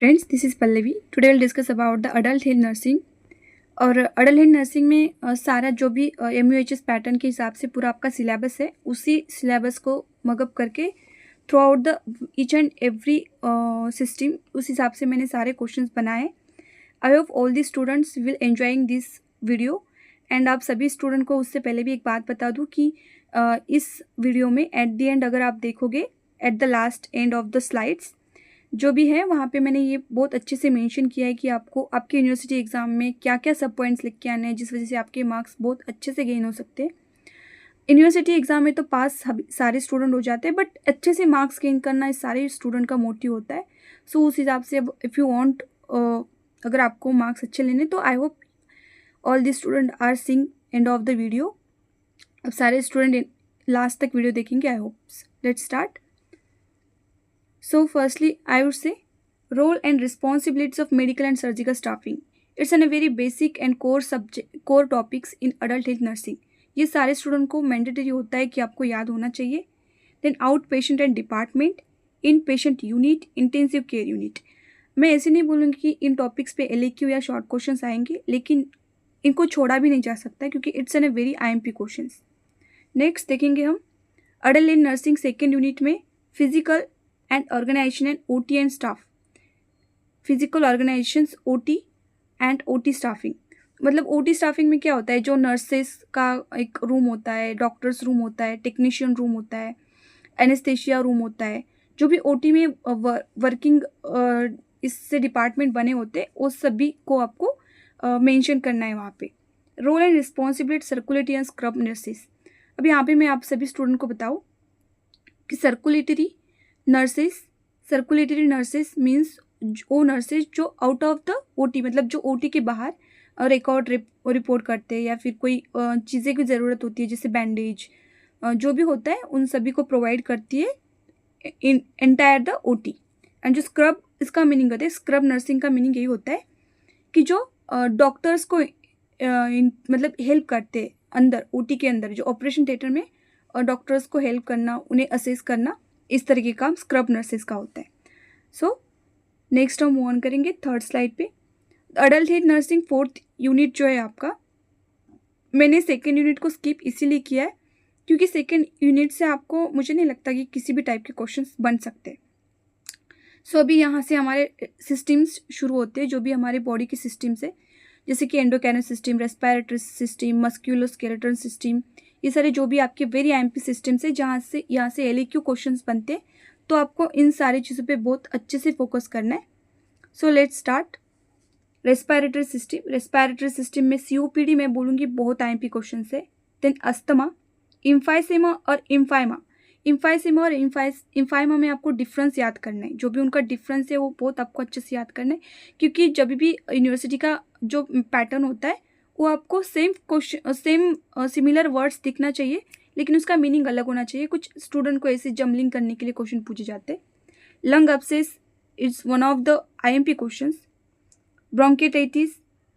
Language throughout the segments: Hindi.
Friends, this is Pallavi. Today will discuss about the adult health nursing. और अडल्ट हेल्थ नर्सिंग में सारा जो भी MUHS पैटर्न के हिसाब से पूरा आपका सिलेबस है, उसी सिलेबस को मगअप करके through out the each and every system उस हिसाब से मैंने सारे क्वेश्चंस बनाए। आई hope all the students will enjoying this video. And आप सभी स्टूडेंट को उससे पहले भी एक बात बता दूं कि इस वीडियो में एट द एंड अगर आप देखोगे at the last and of the slides जो भी है वहाँ पे मैंने ये बहुत अच्छे से मेंशन किया है कि आपको आपके यूनिवर्सिटी एग्जाम में क्या क्या सब पॉइंट्स लिख के आने हैं, जिस वजह से आपके मार्क्स बहुत अच्छे से गेन हो सकते हैं। यूनिवर्सिटी एग्जाम में तो पास सारे स्टूडेंट हो जाते हैं, बट अच्छे से मार्क्स गेन करना इस सारे स्टूडेंट का मोटिव होता है। सो उस हिसाब से अब इफ़ यू वांट अगर आपको मार्क्स अच्छे लेने तो I hope all the student are seeing end of the video. अब सारे स्टूडेंट लास्ट तक वीडियो देखेंगे। I hope let's start. So firstly, I would say role and responsibilities of medical and surgical staffing. It's a very basic and core topics in adult health nursing. ये सारे स्टूडेंट को मैंडेटरी होता है कि आपको याद होना चाहिए। Then out patient and department, in patient unit, intensive care unit. मैं ऐसे नहीं बोलूँगी कि इन टॉपिक्स पे LAQ या शॉर्ट क्वेश्चंस आएंगे, लेकिन इनको छोड़ा भी नहीं जा सकता क्योंकि it's an very IMP questions. Next देखेंगे हम adult health nursing second unit में physical and organization and OT and staff, physical organizations OT and OT staffing। मतलब OT staffing में क्या होता है, जो नर्सेस का एक रूम होता है, डॉक्टर्स रूम होता है, टेक्नीशियन रूम होता है, एनेस्थेशिया रूम होता है, जो भी OT में वर्किंग इससे डिपार्टमेंट बने होते हैं, उस सभी को आपको मेंशन करना है वहाँ पे। Role and responsibility circulatory and scrub nurses. अब यहाँ पे मैं आप सभी स्टूडेंट को बताऊँ कि सर्कुलेटरी नर्सेस मीन्स वो नर्सेज जो आउट ऑफ द OT, मतलब जो OT के बाहर रिकॉर्ड रिपोर्ट करते हैं या फिर कोई चीज़ें की ज़रूरत होती है जैसे बैंडेज जो भी होता है उन सभी को प्रोवाइड करती है in entire the OT। And जो स्क्रब, इसका मीनिंग होता है, स्क्रब नर्सिंग का मीनिंग यही होता है कि जो डॉक्टर्स को मतलब हेल्प करते हैं अंदर OT के अंदर, जो ऑपरेशन थिएटर में डॉक्टर्स को हेल्प करना, उन्हें असेस करना, इस तरह के काम स्क्रब नर्सेस का होता है। सो नेक्स्ट हम मूव ऑन करेंगे थर्ड स्लाइड पे। Adult health nursing fourth unit जो है आपका, मैंने सेकेंड यूनिट को स्किप इसीलिए किया है क्योंकि सेकेंड यूनिट से आपको मुझे नहीं लगता कि किसी भी टाइप के क्वेश्चंस बन सकते हैं। सो अभी यहाँ से हमारे सिस्टम्स शुरू होते हैं, जो भी हमारे बॉडी के सिस्टम्स है, जैसे कि endocrinal system, respiratory system, musculoskeletal system, ये सारे जो भी आपके वेरी IMP सिस्टम्स है जहाँ से यहाँ से LAQ क्वेश्चंस बनते हैं, तो आपको इन सारी चीज़ों पे बहुत अच्छे से फोकस करना है। So let's start. Respiratory system में COPD मैं बोलूँगी बहुत IMP क्वेश्चन है। देन अस्थमा, इम्फाइसेमा और इम्फाइसेमा और इम्फाइमा में आपको डिफरेंस याद करना है, जो भी उनका डिफरेंस है वो बहुत आपको अच्छे से याद करना है, क्योंकि जब भी यूनिवर्सिटी का जो पैटर्न होता है वो आपको सेम सिमिलर वर्ड्स दिखना चाहिए, लेकिन उसका मीनिंग अलग होना चाहिए। कुछ स्टूडेंट को ऐसे जमलिंग करने के लिए क्वेश्चन पूछे जाते हैं। Lung abscess it's one of the IMP questions. Bronchitis,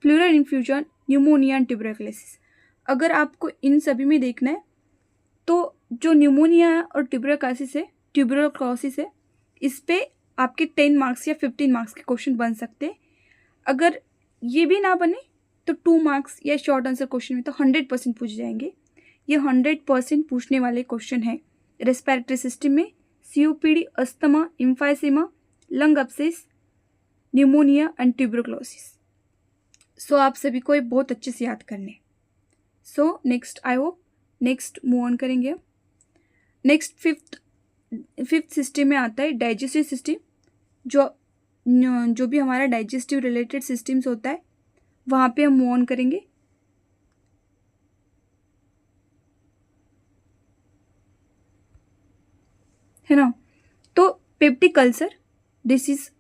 pleural infusion, pneumonia and tuberculosis. अगर आपको इन सभी में देखना है तो जो न्यूमोनिया और ट्यूबरकुलोसिस है, इस पे आपके 10 मार्क्स या 15 मार्क्स के क्वेश्चन बन सकते हैं। अगर ये भी ना बने तो 2 मार्क्स या शॉर्ट आंसर क्वेश्चन में तो 100% पूछ जाएंगे। ये 100% पूछने वाले क्वेश्चन हैं रेस्पिरेटरी सिस्टम में, COPD, asthma, emphysema, lung abscess, pneumonia and tuberculosis. So आप सभी को ये बहुत अच्छे से याद करने। So next I hope next move on करेंगे। नेक्स्ट फिफ्थ सिस्टम में आता है डाइजेस्टिव सिस्टम। जो भी हमारा डाइजेस्टिव रिलेटेड सिस्टम्स होता है वहाँ पे हम मूव ऑन करेंगे। है ना, तो पेप्टिक अल्सर डिसीज,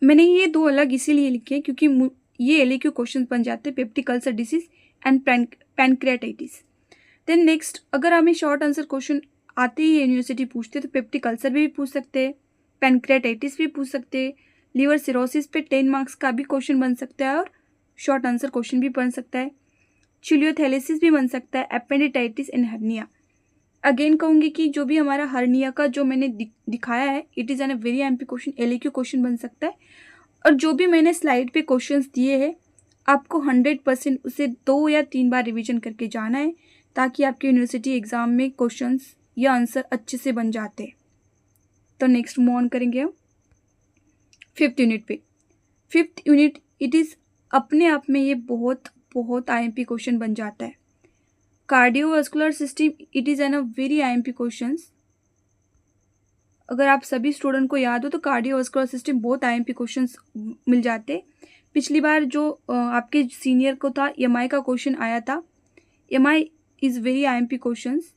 मैंने ये दो अलग इसीलिए लिखे हैं क्योंकि ये LAQ क्वेश्चन बन जाते हैं, peptic ulcer disease and pancreatitis. Then next, अगर हमें शॉर्ट आंसर क्वेश्चन आते ही यूनिवर्सिटी पूछते तो पेप्टिक अल्सर भी पूछ सकते हैं, पैनक्रियाटाइटिस भी पूछ सकते हैं, लीवर सिरोसिस पे 10 मार्क्स का भी क्वेश्चन बन सकता है और शॉर्ट आंसर क्वेश्चन भी बन सकता है, चिलियोथैलेसिस भी बन सकता है, एपेंडिटाइटिस एंड हर्निया। अगेन कहूँगी कि जो भी हमारा हर्निया का जो मैंने दिखाया है, it is an very IMP question, LAQ question बन सकता है। और जो भी मैंने स्लाइड पे क्वेश्चंस दिए हैं आपको 100% उसे 2 या 3 बार रिवीजन करके जाना है, ताकि आपके यूनिवर्सिटी एग्ज़ाम में क्वेश्चंस या आंसर अच्छे से बन जाते हैं। तो नेक्स्ट मूव ऑन करेंगे हम 5th यूनिट पे। 5th यूनिट इट इज़ अपने आप में ये बहुत बहुत IMP क्वेश्चन बन जाता है। Cardiovascular system it is an a very IMP questions. अगर आप सभी स्टूडेंट को याद हो तो कार्डियोवास्कुलर सिस्टम बहुत IMP क्वेश्चंस मिल जाते। पिछली बार जो आपके सीनियर को था EMI का क्वेश्चन आया था। EMI is very IMP questions,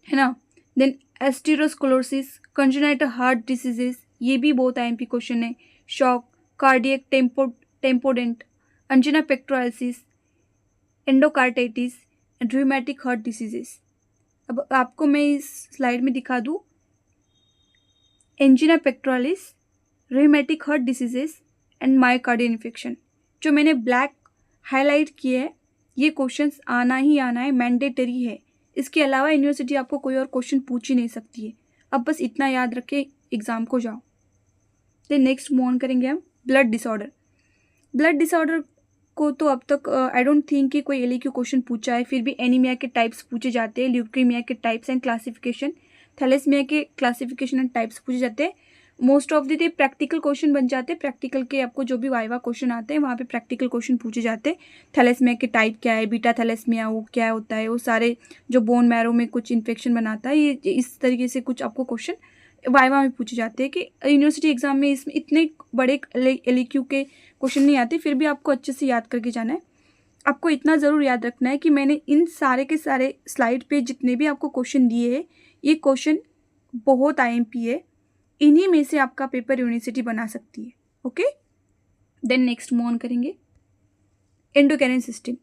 है ना। Then atherosclerosis, congenital heart diseases, ये भी बहुत IMP क्वेश्चन है। Shock, cardiac tamponade, angina pectoris, endocarditis, rheumatic heart diseases. अब आपको मैं इस स्लाइड में दिखा दूँ, angina pectoris, rheumatic heart diseases and myocardial infection, जो मैंने ब्लैक हाईलाइट किए हैं, ये क्वेश्चंस आना ही आना है, मैंडेटरी है। इसके अलावा यूनिवर्सिटी आपको कोई और क्वेश्चन पूछ ही नहीं सकती है। अब बस इतना याद रखें, एग्ज़ाम को जाओ। तो नेक्स्ट मूव ऑन करेंगे हम ब्लड डिसऑर्डर। ब्लड डिसऑर्डर को तो अब तक आई डोंट थिंक कि कोई LAQ क्वेश्चन पूछा है, फिर भी एनीमिया के टाइप्स पूछे जाते हैं, ल्यूकेमिया के टाइप्स एंड क्लासिफिकेशन, थैलेसीमिया के क्लासिफिकेशन एंड टाइप्स पूछे जाते हैं। Most of the practical question बन जाते हैं। प्रैक्टिकल के आपको जो भी वाइवा क्वेश्चन आते हैं वहाँ पे प्रैक्टिकल क्वेश्चन पूछे जाते हैं। थैलेसीमिया के टाइप क्या है, बीटा थैलेसीमिया वो क्या होता है, वो सारे जो बोन मैरो में कुछ इन्फेक्शन बनाता है, ये इस तरीके से कुछ आपको क्वेश्चन वाइवा में पूछे जाते हैं। कि यूनिवर्सिटी एग्जाम में इसमें इतने बड़े LAQ के क्वेश्चन नहीं आते, फिर भी आपको अच्छे से याद करके जाना है। आपको इतना ज़रूर याद रखना है कि मैंने इन सारे के सारे स्लाइड पे जितने भी आपको क्वेश्चन दिए हैं, ये क्वेश्चन बहुत IMP है। इन्हीं में से आपका पेपर यूनिवर्सिटी बना सकती है। Okay, then next move on करेंगे एंडोक्राइन सिस्टम।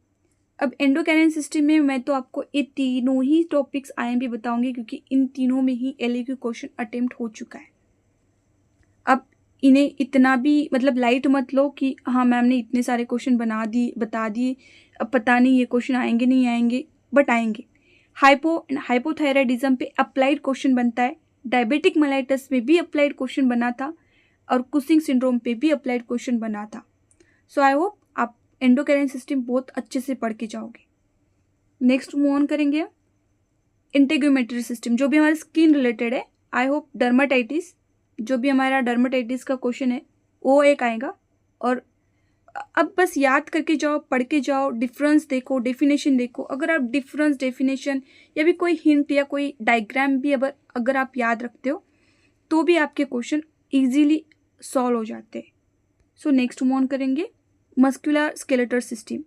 अब एंडोक्राइन सिस्टम में मैं तो आपको ये तीनों ही टॉपिक्स IMP बताऊंगी, क्योंकि इन तीनों में ही LAQ क्वेश्चन अटेम्प्ट हो चुका है। अब इन्हें इतना भी मतलब लाइट मत लो कि हाँ मैम ने इतने सारे क्वेश्चन बता दिए, अब पता नहीं ये क्वेश्चन आएंगे नहीं आएंगे, बट आएंगे। हाइपोथायराइडिज्म पे अप्लाइड क्वेश्चन बनता है, डायबिटिक मेलाइटस में भी अप्लाइड क्वेश्चन बना था, और कुसिंग सिंड्रोम पे भी अप्लाइड क्वेश्चन बना था। सो आई होप आप एंडोक्राइन सिस्टम बहुत अच्छे से पढ़ के जाओगे। नेक्स्ट मूव ऑन करेंगे इंटेग्यूमेटरी सिस्टम, जो भी हमारे स्किन रिलेटेड है। आई होप डर्माटाइटिस, जो भी हमारा डर्माटाइटिस का क्वेश्चन है वो एक आएगा। और अब बस याद करके जाओ, पढ़ के जाओ, डिफरेंस देखो, डेफिनेशन देखो। अगर आप डिफरेंस, डेफिनेशन या भी कोई हिंट या कोई डायग्राम भी अगर आप याद रखते हो तो भी आपके क्वेश्चन इजीली सॉल्व हो जाते हैं। सो नेक्स्ट मूव ऑन करेंगे muscular skeletal system.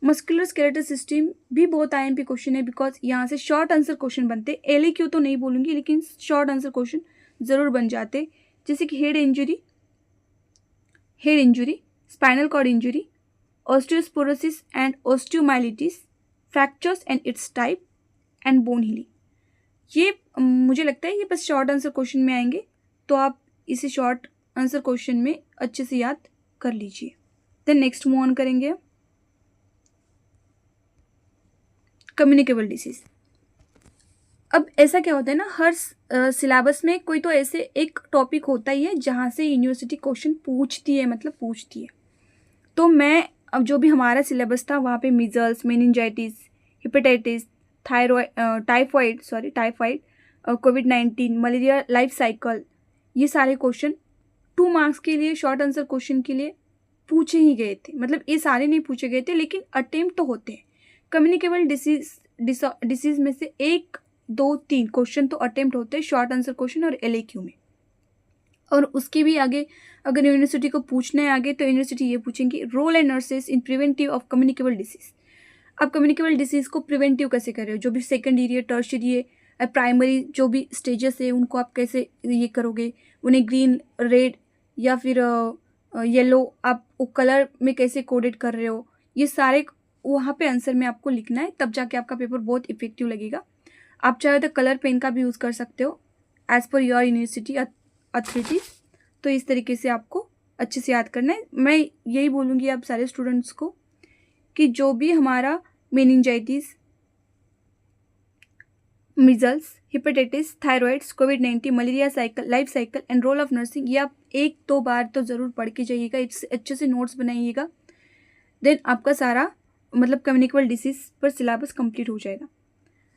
Muscular skeletal system भी बहुत IMP क्वेश्चन है, बिकॉज यहाँ से शॉर्ट आंसर क्वेश्चन बनते हैं। LAQ तो नहीं बोलूँगी, लेकिन शॉर्ट आंसर क्वेश्चन ज़रूर बन जाते, जैसे कि head injury, spinal cord injury, osteoporosis and osteomyelitis, fractures and its type and bone healing. ये मुझे लगता है ये बस शॉर्ट आंसर क्वेश्चन में आएंगे, तो आप इसे शॉर्ट आंसर क्वेश्चन में अच्छे से याद कर लीजिए। देन नेक्स्ट मूव ऑन करेंगे कम्युनिकेबल डिसीज। अब ऐसा क्या होता है ना, हर सिलेबस में कोई तो ऐसे एक टॉपिक होता ही है जहाँ से यूनिवर्सिटी क्वेश्चन पूछती है। तो मैं अब जो भी हमारा सिलेबस था वहाँ पे measles, meningitis, hepatitis, typhoid, COVID-19, malaria life cycle, ये सारे क्वेश्चन 2 मार्क्स के लिए शॉर्ट आंसर क्वेश्चन के लिए पूछे ही गए थे। मतलब ये सारे नहीं पूछे गए थे, लेकिन अटेम्प्ट तो होते हैं। कम्युनिकेबल डिसीज में से 1, 2, 3 क्वेश्चन तो अटेम्प्ट होते हैं शॉर्ट आंसर क्वेश्चन और LAQ में। और उसके भी आगे अगर यूनिवर्सिटी को पूछना है आगे, तो यूनिवर्सिटी ये पूछेंगी role and nurses in preventive of communicable disease. आप कम्युनिकेबल डिसीज को प्रिवेंटिव कैसे कर रहे हो, जो भी सेकेंडरी है, टर्शियरी है, प्राइमरी जो भी स्टेजेस है उनको आप कैसे ये करोगे, उन्हें ग्रीन, रेड या फिर येलो आप कलर में कैसे कोडेड कर रहे हो, ये सारे वहाँ पे आंसर में आपको लिखना है, तब जाके आपका पेपर बहुत इफेक्टिव लगेगा। आप चाहे तो कलर पेन का भी यूज़ कर सकते हो as per your university authorities. तो इस तरीके से आपको अच्छे से याद करना है। मैं यही बोलूँगी आप सारे स्टूडेंट्स को कि जो भी हमारा मेनिंजाइटिस, मिजल्स, हेपेटाइटिस, थायराइड्स, कोविड-19, malaria cycle, life cycle and role of nursing, ये आप 1-2 बार तो ज़रूर पढ़ के जाइएगा, इससे अच्छे से नोट्स बनाइएगा। देन आपका सारा मतलब कम्युनिकेबल डिसीज़ पर सिलेबस कंप्लीट हो जाएगा।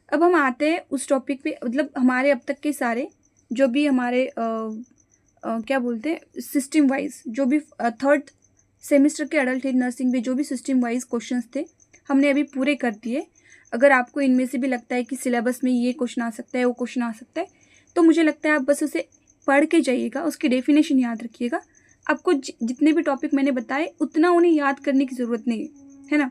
अब हम आते हैं उस टॉपिक पे, मतलब हमारे अब तक के सारे जो भी हमारे क्या बोलते हैं सिस्टम वाइज, जो भी थर्ड सेमेस्टर के अडल्ट हेल्थ नर्सिंग में जो भी सिस्टम वाइज क्वेश्चंस थे हमने अभी पूरे कर दिए। अगर आपको इनमें से भी लगता है कि सिलेबस में ये क्वेश्चन आ सकता है, वो क्वेश्चन आ सकता है, तो मुझे लगता है आप बस उसे पढ़ के जाइएगा, उसकी डेफिनेशन याद रखिएगा। आपको जितने भी टॉपिक मैंने बताए उतना उन्हें याद करने की ज़रूरत नहीं है ना,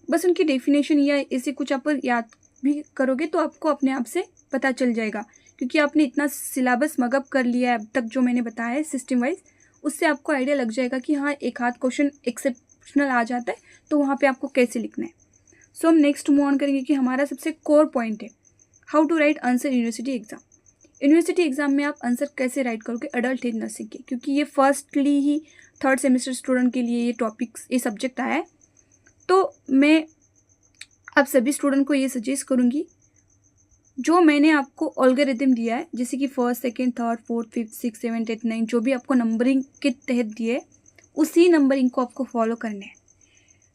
बस उनकी डेफिनेशन या ऐसे कुछ आप याद भी करोगे तो आपको अपने आप से पता चल जाएगा, क्योंकि आपने इतना सिलेबस मगअप कर लिया है अब तक जो मैंने बताया है सिस्टम वाइज, उससे आपको आइडिया लग जाएगा कि हाँ एक आध क्वेश्चन एक्सेप्शनल आ जाता है तो वहाँ पे आपको कैसे लिखना है। सो हम नेक्स्ट मूव ऑन करेंगे कि हमारा सबसे कोर पॉइंट है how to write answer university exam. University exam में आप आंसर कैसे राइट करोगे अडल्ट हेल्थ नर्सिंग के, क्योंकि ये फर्स्टली ही थर्ड सेमेस्टर स्टूडेंट के लिए ये टॉपिक्स ये सब्जेक्ट आया है। तो मैं आप सभी स्टूडेंट को ये सजेस्ट करूँगी, जो मैंने आपको एल्गोरिथम दिया है जैसे कि first, second, third, fourth, fifth, six, seventh, eight, nine, जो भी आपको नंबरिंग के तहत दिए है उसी नंबरिंग को आपको फॉलो करना है।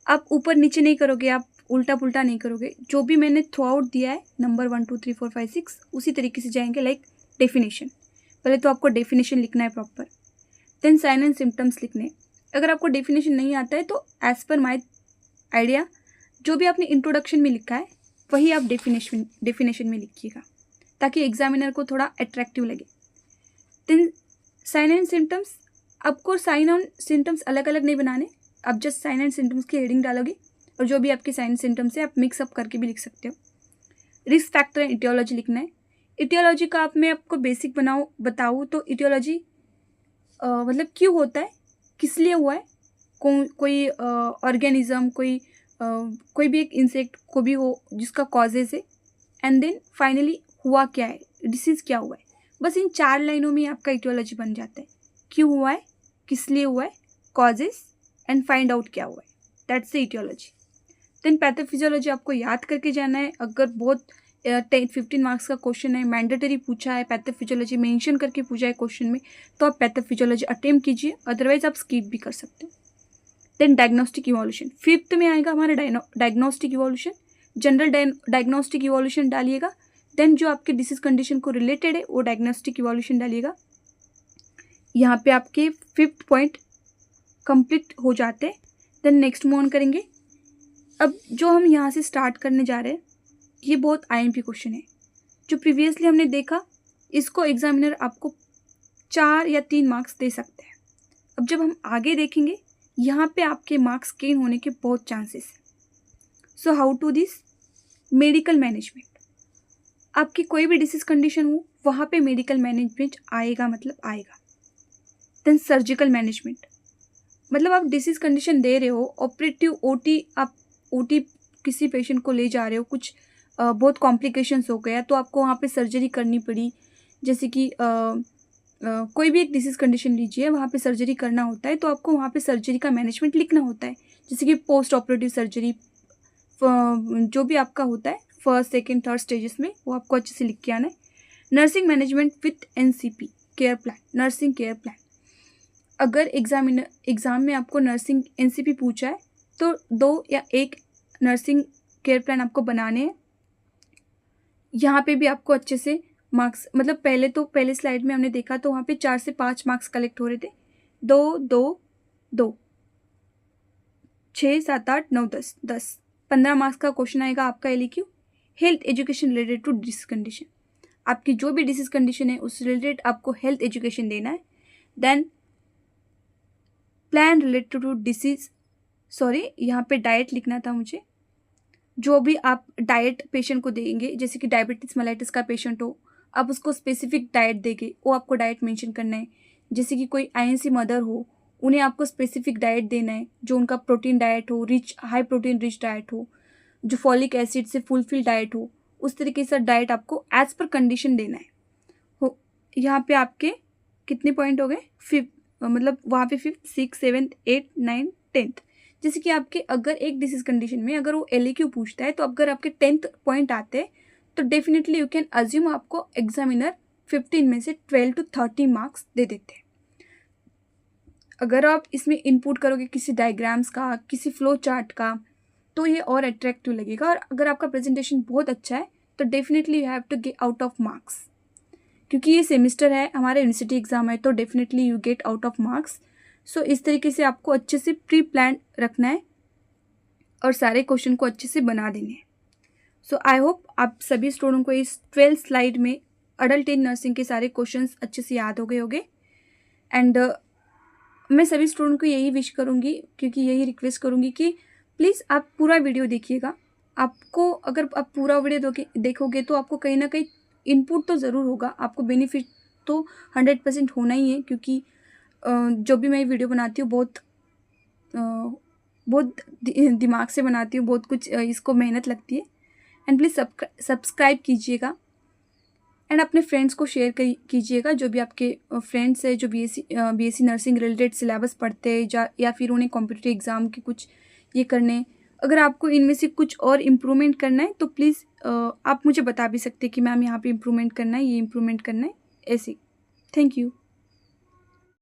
आप ऊपर नीचे नहीं करोगे, आप उल्टा पुल्टा नहीं करोगे, जो भी मैंने थ्रू आउट दिया है नंबर 1 2 3 4 5 6 उसी तरीके से जाएंगे। लाइक डेफिनेशन, पहले तो आपको डेफिनेशन लिखना है proper, then sign and symptoms लिखने हैं। अगर आपको डेफिनेशन नहीं आता है तो एज पर माई आइडिया जो भी आपने इंट्रोडक्शन में लिखा है वही आप डेफिनेशन में लिखिएगा, ताकि एग्जामिनर को थोड़ा अट्रैक्टिव लगे। देन साइन एंड सिम्टम्स, आपको साइन एंड सिम्टम्स अलग अलग नहीं बनाने, आप जस्ट साइन एंड सिम्टम्स की हेडिंग डालोगे और जो भी आपके साइन एंड सिम्टम्स है आप मिक्सअप करके भी लिख सकते हो। रिस्क फैक्टर एंड इटियोलॉजी लिखना है। इटियोलॉजी का मैं आपको बेसिक बताऊँ तो इटियोलॉजी मतलब क्यों होता है, किस लिए हुआ है, कोई ऑर्गेनिज्म, कोई भी एक इंसेक्ट को भी हो जिसका कॉजेज है, एंड देन फाइनली हुआ क्या है, डिसीज़ क्या हुआ है। बस इन 4 लाइनों में आपका इटियोलॉजी बन जाता है, क्यों हुआ है, किस लिए हुआ है, कॉजेज एंड फाइंड आउट क्या हुआ है, that's the aetiology. Then pathophysiology आपको याद करके जाना है। अगर बहुत 10-15 मार्क्स का क्वेश्चन है, मैंडेटरी पूछा है, पैथोफिजियोलॉजी मेंशन करके पूछा है क्वेश्चन में, तो आप पैथोफिजियोलॉजी अटेम्प्ट कीजिए, अदरवाइज आप स्किप भी कर सकते हो। देन डायग्नोस्टिक इवोल्यूशन, फिफ्थ में आएगा हमारा diagnostic evolution. General diagnostic evolution डालिएगा, देन जो आपके डिसीज कंडीशन को रिलेटेड है वो डायग्नोस्टिक इवोल्यूशन डालिएगा। यहाँ पे आपके 5th पॉइंट कंप्लीट हो जाते हैं। देन नेक्स्ट मूव ऑन करेंगे। अब जो हम यहाँ से स्टार्ट करने जा रहे हैं ये बहुत IMP क्वेश्चन है, जो प्रीवियसली हमने देखा, इसको एग्जामिनर आपको 4 या 3 मार्क्स दे सकते हैं। अब जब हम आगे देखेंगे यहाँ पे आपके मार्क्स गेन होने के बहुत चांसेस हैं। So how to this, medical management, आपकी कोई भी डिसीज कंडीशन हो वहाँ पे मेडिकल मैनेजमेंट आएगा, मतलब आएगा। देन सर्जिकल मैनेजमेंट, मतलब आप डिसीज कंडीशन दे रहे हो, ऑपरेटिव OT, आप OT किसी पेशेंट को ले जा रहे हो, कुछ बहुत कॉम्प्लिकेशंस हो गया तो आपको वहाँ पे सर्जरी करनी पड़ी, जैसे कि कोई भी एक डिसीज कंडीशन लीजिए, वहाँ पे सर्जरी करना होता है तो आपको वहाँ पे सर्जरी का मैनेजमेंट लिखना होता है, जैसे कि पोस्ट ऑपरेटिव सर्जरी, जो भी आपका होता है फर्स्ट, सेकंड, थर्ड स्टेजेस में, वो आपको अच्छे से लिख के आना है। Nursing management with NCP care plan, nursing care plan, अगर एग्ज़ाम में आपको नर्सिंग NCP पूछा है तो 2 या 1 नर्सिंग केयर प्लान आपको बनाने हैं। यहाँ पे भी आपको अच्छे से मार्क्स, मतलब पहले स्लाइड में हमने देखा तो वहाँ पे 4 से 5 मार्क्स कलेक्ट हो रहे थे, 2 2 2 6 7 8 9 10 15 मार्क्स का क्वेश्चन आएगा आपका LEQ। Health education related to disease condition, आपकी जो भी डिसीज कंडीशन है उस रिलेटेड आपको हेल्थ एजुकेशन देना है। Then plan related to disease, यहाँ पे डाइट लिखना था मुझे, जो भी आप डाइट पेशेंट को देंगे, जैसे कि डायबिटीज मेलाइटिस का पेशेंट हो, आप उसको स्पेसिफिक डाइट देंगे, वो आपको डाइट मेंशन करना है। जैसे कि कोई INC मदर हो, उन्हें आपको स्पेसिफिक डाइट देना है, जो उनका प्रोटीन डाइट हो, हाई प्रोटीन रिच डाइट हो, जो फॉलिक एसिड से फुलफिल डाइट हो, उस तरीके से डाइट आपको एज पर कंडीशन देना है। यहाँ पे आपके कितने पॉइंट हो गए, 5, मतलब वहाँ पे 5th 6th 7th 8th 9th 10th। जैसे कि आपके अगर एक डिसीज कंडीशन में अगर वो LEQ पूछता है तो अगर आपके 10th पॉइंट आते हैं तो डेफिनेटली यू कैन अज्यूम आपको एग्जामिनर 15 में से 12 to 30 मार्क्स दे देते हैं। अगर आप इसमें इनपुट करोगे किसी डायग्राम्स का, किसी फ्लो चार्ट का, तो ये और अट्रैक्टिव लगेगा। और अगर आपका प्रेजेंटेशन बहुत अच्छा है तो definitely you have to get out of marks, क्योंकि ये सेमिस्टर है, हमारे यूनिवर्सिटी एग्जाम है, तो definitely you get out of marks. So इस तरीके से आपको अच्छे से प्री प्लान रखना है और सारे क्वेश्चन को अच्छे से बना देने हैं। सो आई होप आप सभी स्टूडेंट को इस 12 स्लाइड में अडल्ट इन नर्सिंग के सारे क्वेश्चंस अच्छे से याद हो गए होंगे। एंड मैं सभी स्टूडेंट को यही विश करूँगी, क्योंकि यही रिक्वेस्ट करूँगी कि प्लीज़ आप पूरा वीडियो देखिएगा। आपको अगर आप पूरा वीडियो देखोगे तो आपको कहीं ना कहीं इनपुट तो ज़रूर होगा, आपको बेनिफिट तो 100% होना ही है, क्योंकि जो भी मैं वीडियो बनाती हूँ बहुत दिमाग से बनाती हूँ, बहुत कुछ इसको मेहनत लगती है। एंड प्लीज़ सब्सक्राइब कीजिएगा एंड अपने फ्रेंड्स को शेयर कीजिएगा, जो भी आपके फ्रेंड्स है जो बीएससी नर्सिंग रिलेटेड सिलेबस पढ़ते हैं या फिर उन्हें कॉम्पिटिटिव एग्ज़ाम के कुछ ये करने। अगर आपको इनमें से कुछ और इम्प्रूवमेंट करना है तो प्लीज़ आप मुझे बता भी सकते हैं कि मैम यहाँ पे इम्प्रूवमेंट करना है, ये इम्प्रूवमेंट करना है, ऐसे। Thank you.